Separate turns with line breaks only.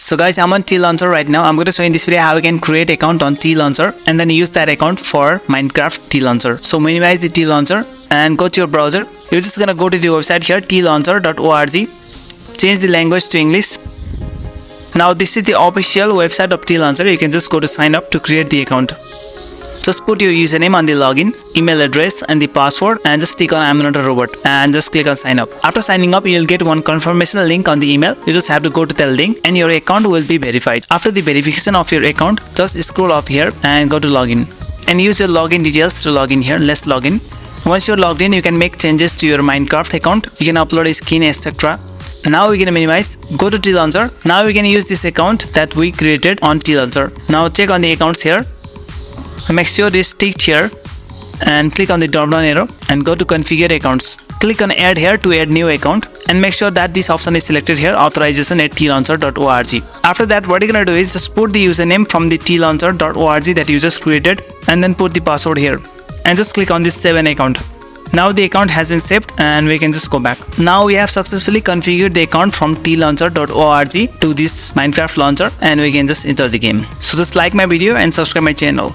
So guys, I'm on TLancher right now. I'm going to show in this video how we can create account on TLancher and then use that account for Minecraft TLancher. So minimize the TLancher and go to your browser. You're just going to go to the website here, tlauncher.org. Change the language to English. Now this is the official website of TLancher. You can just go to sign up to create the account. Just put your username on the login, email address and the password, and just click on I'm not a robot and just click on sign up. After signing up, you'll get one confirmation link on the email. You just have to go to that link and your account will be verified. After the verification of your account, just scroll up here and go to login and use your login details to log in here. Let's log in. Once you're logged in, you can make changes to your Minecraft account. You can upload a skin, etc. Now we're gonna minimize, go to TLancher. Now we're gonna use this account that we created on TLancher. Now check on the accounts here. Make sure this ticked here and click on the drop down arrow and go to configure accounts. Click on add here to add new account and make sure that this option is selected here, authorization at tlauncher.org. After that, what you're gonna do is just put the username from the tlauncher.org that you just created and then put the password here and just click on this save an account. Now the account has been saved and we can just go back. Now we have successfully configured the account from tlauncher.org to this Minecraft launcher and we can just enter the game. So just like my video and subscribe my channel.